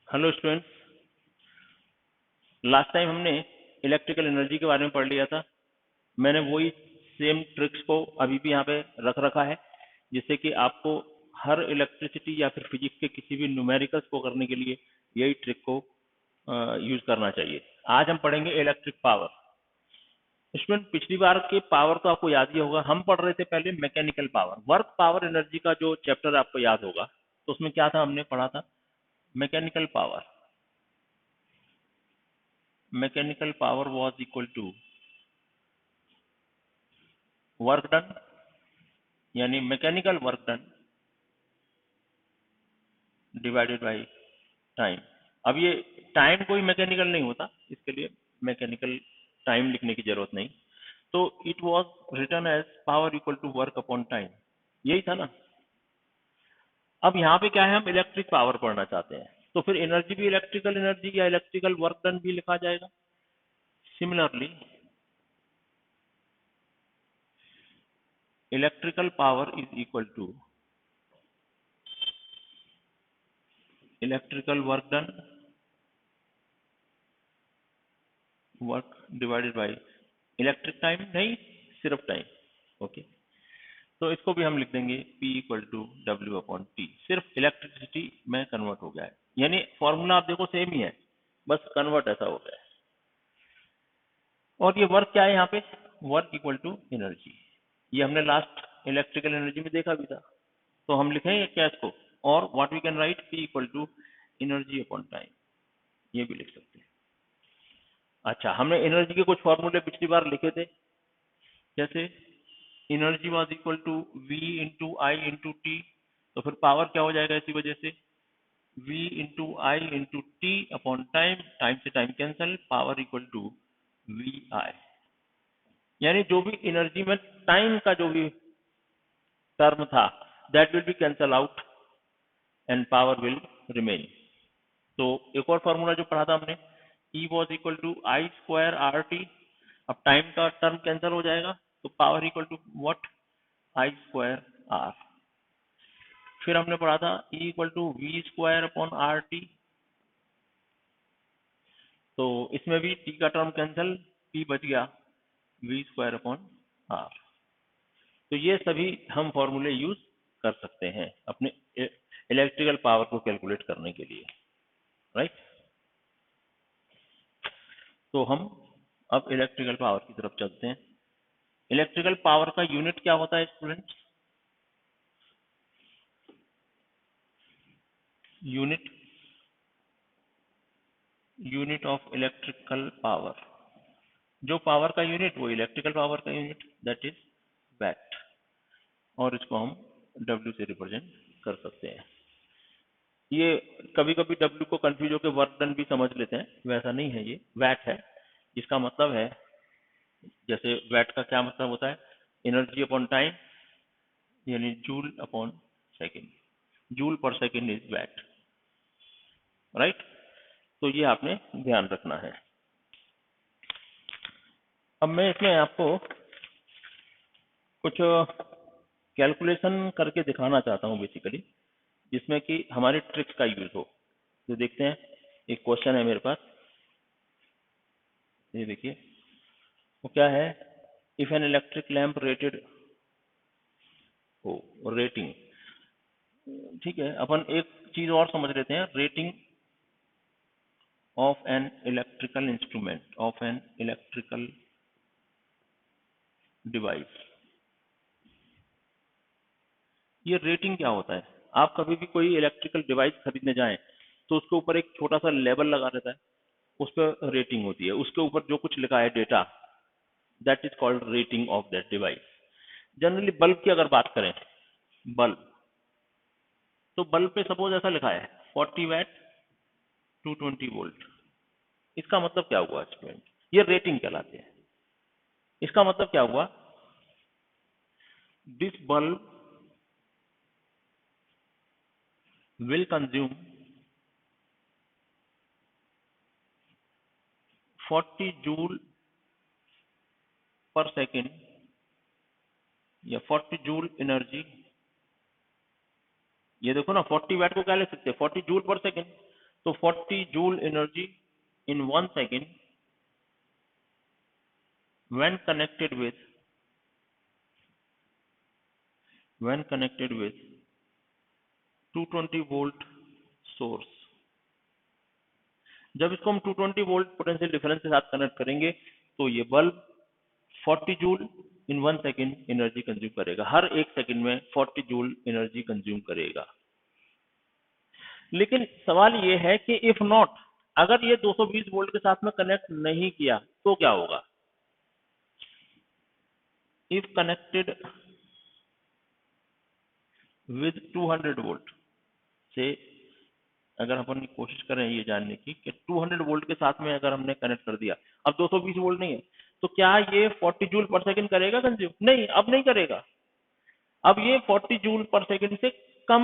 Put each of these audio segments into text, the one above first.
Hello students, last time हमने electrical energy के बारे में पढ़ लिया था। मैंने वही सेम ट्रिक्स को अभी भी यहाँ पे रख रखा है, जिससे कि आपको हर इलेक्ट्रिसिटी या फिर फिजिक्स के किसी भी न्यूमेरिकल्स को करने के लिए यही ट्रिक को यूज करना चाहिए। आज हम पढ़ेंगे इलेक्ट्रिक पावर। स्टूडेंट, पिछली बार के पावर तो आपको याद ही होगा, हम पढ़ रहे थे पहले mechanical power, work power energy का जो चैप्टर आपको याद होगा। तो उसमें क्या था, हमने पढ़ा था mechanical power. Mechanical power was equal to work done, यानी mechanical work done divided by time. अब ये टाइम कोई मैकेनिकल नहीं होता, इसके लिए मैकेनिकल टाइम लिखने की जरूरत नहीं। तो it was written as power equal to work upon time, यही था ना। अब यहाँ पे क्या है, हम इलेक्ट्रिक पावर पढ़ना चाहते हैं, तो फिर एनर्जी भी इलेक्ट्रिकल एनर्जी या इलेक्ट्रिकल वर्क डन भी लिखा जाएगा। Similarly electrical power is equal to electrical work done work divided by electric time, नहीं सिर्फ टाइम। ओके, तो इसको भी हम लिख देंगे P equal to W upon T. सिर्फ इलेक्ट्रिसिटी में कन्वर्ट हो गया है, यानी फॉर्मूला आप देखो सेम ही है, बस कन्वर्ट ऐसा हो गया है। और ये वर्क क्या है यहाँ पे, वर्क इक्वल टू एनर्जी। ये हमने लास्ट इलेक्ट्रिकल एनर्जी में देखा भी था, तो हम लिखेंगे क्या इसको, और what we can write P equal to energy upon time, ये भी लिख सकते हैं। अच्छा, हमने एनर्जी के कुछ फॉर्मूले पिछली बार लिखे थे, जैसे energy was equal to V into I into T. तो फिर पावर क्या हो जाएगा, इसी वजह से V into I into T upon time, time से time cancel, power equal to V I. यानी जो भी एनर्जी में टाइम का जो भी टर्म था, that will be cancel out and power will remain. तो एक और फॉर्मूला जो पढ़ा था हमने, E was equal to I square R T. अब टाइम का टर्म कैंसिल हो जाएगा, तो power equal to what, I square R. फिर हमने पढ़ा था E equal to V square upon R T. तो इसमें भी T का टर्म कैंसिल, P बच गया वी स्क्वायर अपॉन आर। तो ये सभी हम फॉर्मूले यूज कर सकते हैं अपने इलेक्ट्रिकल पावर को कैलकुलेट करने के लिए, राइट। तो हम अब इलेक्ट्रिकल पावर की तरफ चलते हैं। इलेक्ट्रिकल पावर का यूनिट क्या होता है students, unit of electrical power. जो पावर का यूनिट वो इलेक्ट्रिकल पावर का यूनिट, दैट इज वैट, और इसको हम W से रिप्रेजेंट कर सकते हैं। ये कभी कभी W को कंफ्यूज होकर वर्क डन भी समझ लेते हैं, वैसा नहीं है, ये वैट है। इसका मतलब है, जैसे वैट का क्या मतलब होता है, एनर्जी अपॉन टाइम, यानी joule upon second, joule per second is watt, right. तो ये आपने ध्यान रखना है। अब मैं इसमें आपको कुछ कैलकुलेशन करके दिखाना चाहता हूँ बेसिकली, जिसमें कि हमारी ट्रिक्स का यूज हो। तो देखते हैं, एक क्वेश्चन है मेरे पास, ये देखिए वो क्या है, if an electric lamp rated हो, रेटिंग, ठीक है। अपन एक चीज और समझ लेते हैं, rating of an electrical instrument, of an electrical device. ये रेटिंग क्या होता है, आप कभी भी कोई इलेक्ट्रिकल डिवाइस खरीदने जाएं तो उसके ऊपर एक छोटा सा लेबल लगा रहता है, उस पर रेटिंग होती है, उसके ऊपर जो कुछ लिखा है data, that is called rating of that device. Generally bulb की अगर बात करें, बल्ब, तो बल्ब पे सपोज ऐसा लिखा है 40 वैट 220 वोल्ट। इसका मतलब क्या हुआ स्टूडेंट, ये रेटिंग कहलाते हैं। इसका मतलब क्या हुआ, this bulb will consume 40 joule per second, या 40 जूल एनर्जी। ये देखो ना, 40 वैट को क्या ले सकते हैं, 40 जूल पर सेकेंड। तो 40 joule energy in 1 second when connected with 220 volt source. जब इसको हम 220 वोल्ट पोटेंशियल डिफरेंस के साथ कनेक्ट करेंगे तो ये बल्ब 40 जूल इन 1 सेकेंड एनर्जी कंज्यूम करेगा, हर 1 सेकेंड में 40 जूल एनर्जी कंज्यूम करेगा। लेकिन सवाल ये है कि इफ नॉट, अगर ये 220 वोल्ट के साथ में कनेक्ट नहीं किया तो क्या होगा? इफ कनेक्टेड विद 200 वोल्ट से, अगर अपन कोशिश करें ये जानने की कि 200 वोल्ट के साथ में अगर हमने कनेक्ट कर दिया, अब 220 वोल्ट नहीं है, तो क्या ये 40 जूल पर सेकंड करेगा कंज्यूम? नहीं, अब नहीं करेगा। अब ये 40 जूल पर सेकंड से कम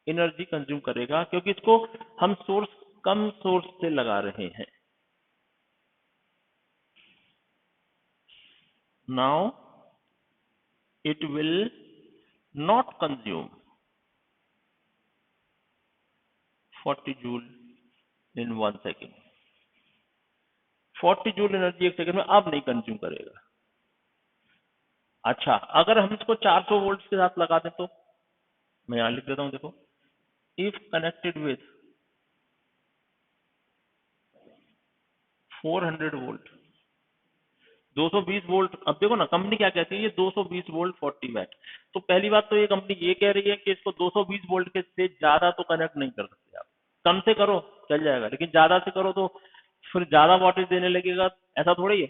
एनर्जी कंज्यूम करेगा, क्योंकि इसको हम कम सोर्स से लगा रहे हैं। Now it will not consume 40 joule in 1 second. 40 joule energy 1 second में अब नहीं कंज्यूम करेगा। अच्छा, अगर हम इसको 400 वोल्ट के साथ लगा दें तो, मैं यहां लिख देता हूं, देखो, if connected with 400 volt, 220 volt. अब देखो ना, कंपनी क्या कहती है, ये 220 वोल्ट 40 वैट। तो पहली बात तो ये कंपनी ये कह रही है कि इसको 220 वोल्ट के से ज्यादा तो कनेक्ट नहीं कर सकते आप। कम से करो चल जाएगा, लेकिन ज्यादा से करो तो फिर ज्यादा वोल्टेज देने लगेगा, ऐसा थोड़ी है।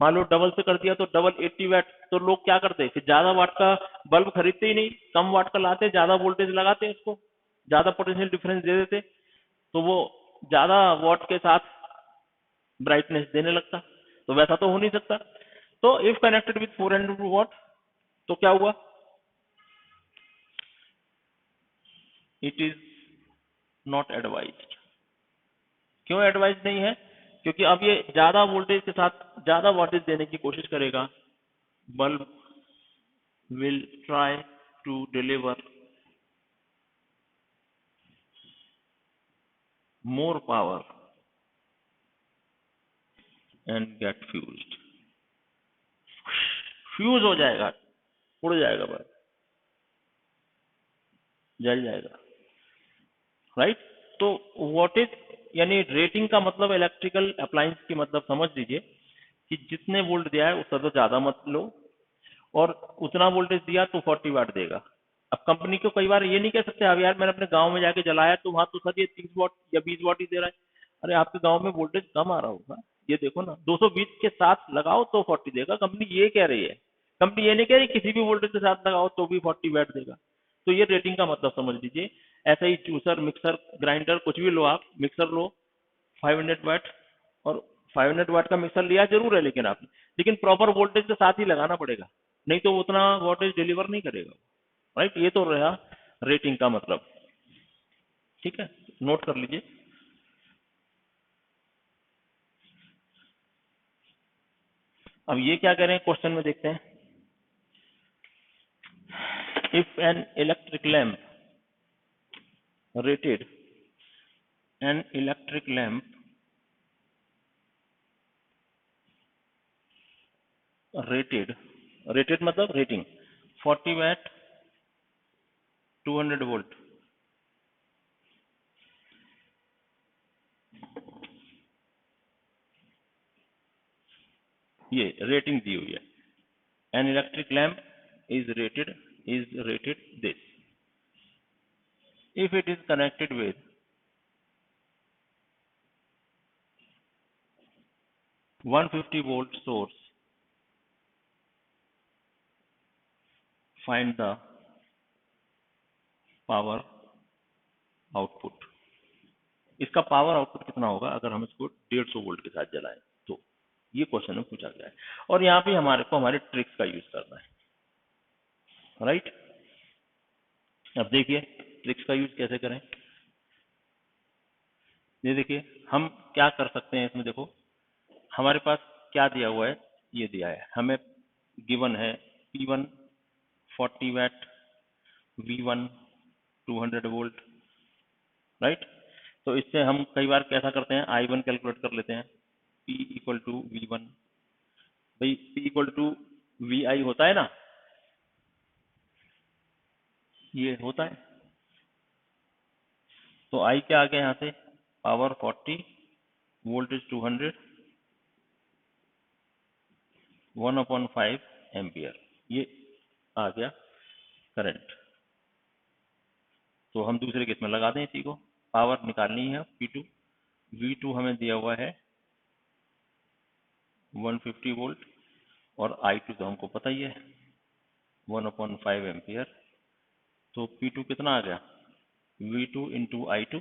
मान लो डबल से कर दिया तो डबल 80 वैट, तो लोग क्या करते हैं, फिर ज्यादा वाट का बल्ब खरीदते ही नहीं, कम वाट का लाते, ज्यादा वोल्टेज लगाते हैं, उसको ज्यादा पोटेंशियल डिफरेंस दे देते, तो वो ज्यादा वॉट के साथ ब्राइटनेस देने लगता। तो वैसा तो हो नहीं सकता। तो इफ कनेक्टेड विथ 400 वॉट, तो क्या हुआ, इट इज नॉट एडवाइज्ड। क्यों एडवाइज नहीं है? क्योंकि अब ये ज्यादा वोल्टेज के साथ ज्यादा वोल्टेज देने की कोशिश करेगा। Bulb will try to deliver more power and get fused. Fuse हो जाएगा, उड़ जाएगा बल्ब, जल जाएगा, राइट। तो व्हाट इज, यानी रेटिंग का मतलब इलेक्ट्रिकल अप्लायंस की मतलब समझ लीजिए कि जितने वोल्ट दिया है उससे तो ज्यादा मत लो, और उतना वोल्टेज दिया तो 40 वाट देगा। अब कंपनी को कई बार ये नहीं कह सकते, अब यार मैंने अपने गांव में जाके जलाया तो वहां तो सर ये 30 वाट या 20 वाट ही दे रहा है। अरे आपके गांव में वोल्टेज कम आ रहा होगा, ये देखो ना, 220 के साथ लगाओ तो 40 देगा, कंपनी ये कह रही है। कंपनी ये नहीं कह रही किसी भी वोल्टेज के साथ लगाओ तो भी 40 वाट देगा। तो ये रेटिंग का मतलब समझ लीजिए। ऐसा ही जूसर, मिक्सर, ग्राइंडर, कुछ भी लो आप, मिक्सर लो 500 वाट, और 500 वाट का मिक्सर लिया जरूर है लेकिन आपने, लेकिन प्रॉपर वोल्टेज के साथ ही लगाना पड़ेगा, नहीं तो उतना वोल्टेज डिलीवर नहीं करेगा, राइट। ये तो रहा रेटिंग का मतलब, ठीक है, नोट कर लीजिए। अब ये क्या करें, क्वेश्चन में देखते हैं। If an electric lamp rated, an electric lamp rated, rated मतलब रेटिंग 40 वैट 200 वोल्ट, ये रेटिंग दी हुई है। An electric lamp is rated this if it is connected with 150 volt source, find the power output। इसका power output कितना होगा अगर हम इसको 150 वोल्ट के साथ जलाएं, तो ये क्वेश्चन में पूछा गया है। और यहाँ पे हमारे को हमारे ट्रिक्स का यूज करना है, राइट। अब देखिए ट्रिक्स का यूज कैसे करें। ये देखिए हम क्या कर सकते हैं इसमें, देखो हमारे पास क्या दिया हुआ है, ये दिया है हमें, गिवन है P1 40 VAT, V1 200 volt, right. तो इससे हम कई बार कैसा करते हैं, I1 कैलकुलेट कर लेते हैं, P इक्वल टू V1, भाई P इक्वल टू VI होता है ना, ये होता है। तो I क्या आ गया यहाँ से, पावर 40, वोल्टेज 200, 1/5 एम्पियर, ये आ गया करंट। तो हम दूसरे केस में लगा दें इसी को, पावर निकालनी है P2, V2 हमें दिया हुआ है 150 वोल्ट, और I2 तो हमको पता ही है 1/5 एम्पियर। तो P2 कितना आ गया, V2 into I2,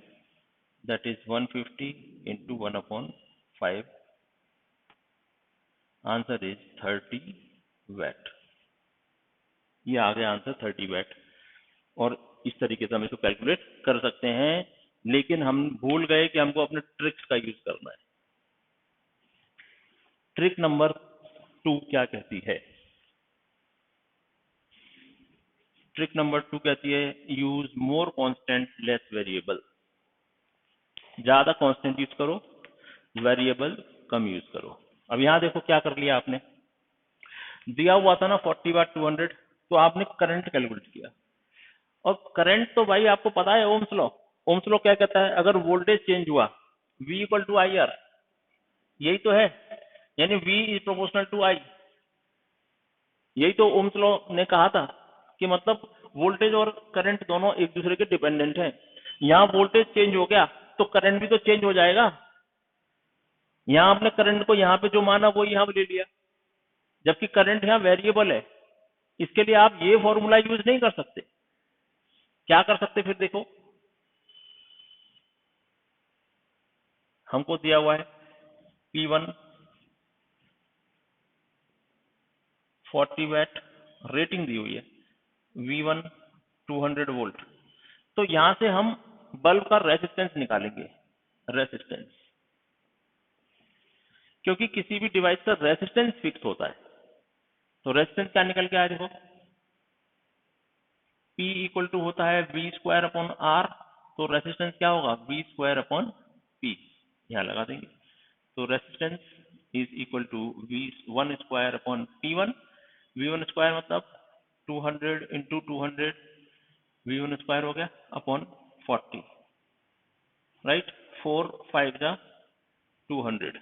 that is 150 into 1/5, answer is 30 watt. ये आ गया आंसर 30 वैट। और इस तरीके से हम इसको कैलकुलेट कर सकते हैं, लेकिन हम भूल गए कि हमको अपने ट्रिक्स का यूज करना है। ट्रिक नंबर 2 क्या कहती है, ट्रिक नंबर 2 कहती है use more constant less variable. ज्यादा कांस्टेंट यूज करो, वेरिएबल कम यूज करो। अब यहाँ देखो क्या कर लिया आपने, दिया हुआ था ना 40 वाट 200, तो आपने करंट कैलकुलेट किया। और करंट तो भाई आपको पता है ओम्स लॉ, ओम्स लॉ क्या कहता है, अगर वोल्टेज चेंज हुआ V equal to I R, यही तो है, यानी V is proportional to I। यही तो ओम्स लॉ ने कहा था कि मतलब वोल्टेज और करंट दोनों एक दूसरे के डिपेंडेंट हैं। यहाँ वोल्टेज चेंज हो गया तो करंट भी तो चेंज हो जाएगा। यहाँ आपने करंट को यहाँ पे जो माना वो यहाँ ले लिया, जबकि करंट यहाँ वेरिएबल है। इसके लिए आप ये फॉर्मूला यूज नहीं कर सकते। क्या कर सकते फिर देखो, हमको दिया हुआ है P1 40 वैट, रेटिंग दी हुई है, V1 200 वोल्ट। तो यहां से हम बल्ब का रेजिस्टेंस निकालेंगे, रेजिस्टेंस, क्योंकि किसी भी डिवाइस का रेजिस्टेंस फिक्स होता है। तो रेजिस्टेंस क्या निकल के आया देखो, P इक्वल टू होता है V स्क्वायर अपॉन R, तो रेजिस्टेंस क्या होगा, V स्क्वायर अपॉन P, यहाँ लगा देंगे। तो resistance is equal to V1 square upon P1, V1 square मतलब 200 इंटू 200, V1 स्क्वायर हो गया अपॉन 40, राइट, 4 5 जा 200,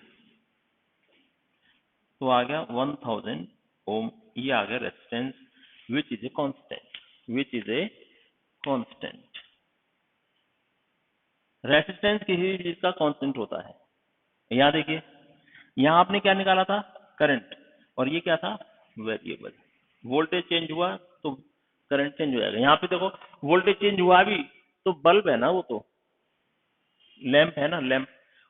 तो आ गया 1000 ओम। ये आ गया resistance which is a constant, which is a constant. Resistance किसी चीज का कांस्टेंट होता है। यहाँ देखिए, यहाँ आपने क्या निकाला था, करंट, और ये क्या था, वेरिएबल। वोल्टेज चेंज हुआ तो करंट चेंज हो जाएगा। यहाँ पे देखो वोल्टेज चेंज हुआ भी तो बल्ब है ना, वो तो लैंप है ना, लैंप,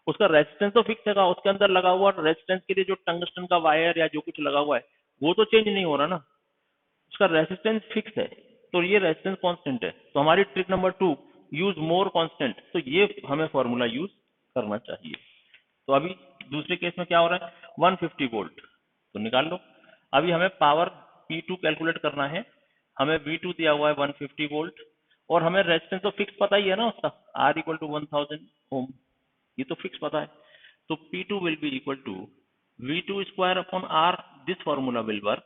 उसका रेजिस्टेंस तो फिक्स है, उसके अंदर लगा हुआ रेजिस्टेंस के लिए जो टंगस्टन का वायर या जो कुछ लगा हुआ है वो तो चेंज नहीं हो रहा ना, उसका रेजिस्टेंस फिक्स है, तो ये रेजिस्टेंस कांस्टेंट है। तो हमारी trick number 2, use more constant, तो ये हमें फॉर्मूला यूज करना चाहिए। तो अभी दूसरे केस में क्या हो रहा है, 150 वोल्ट, तो निकाल लो। अभी हमें पावर P2 कैलकुलेट करना है, हमें V2 दिया हुआ है 150 वोल्ट, और हमें रेजिस्टेंस तो फिक्स पता ही है ना उसका, R इक्वल टू 1000 ओम, ये तो फिक्स पता है। तो P2 will be equal to V2 square upon R, this formula will work,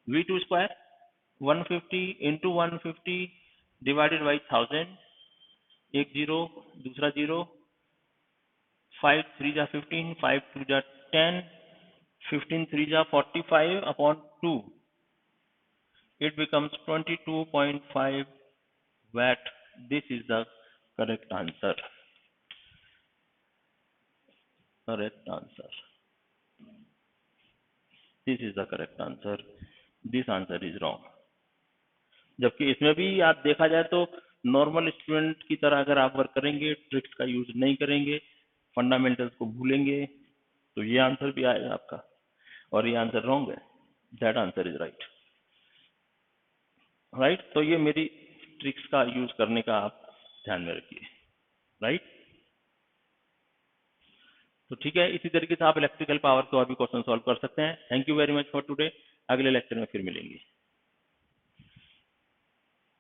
V2 square 150 इंटू 150 डिवाइडेड बाई 1000, एक जीरो दूसरा जीरो, 5 3 जा 15, 5 2 जा 10, 15 3 जा 45 upon 2, it becomes 22.5 watt. This is the correct answer. Correct answer. This is the correct answer. This answer is wrong. जबकि इसमें भी आप देखा जाए तो नॉर्मल स्टूडेंट की तरह अगर आप वर्क करेंगे, ट्रिक्स का यूज नहीं करेंगे, फंडामेंटल्स को भूलेंगे, तो ये आंसर भी आएगा आपका, और ये आंसर रॉन्ग है। That answer is right, right. तो ये मेरी ट्रिक्स का यूज करने का आप ध्यान में रखिए, राइट। तो ठीक है, इसी तरीके से आप इलेक्ट्रिकल पावर के और भी क्वेश्चन सॉल्व कर सकते हैं। Thank you very much for today, अगले लेक्चर में फिर मिलेंगे।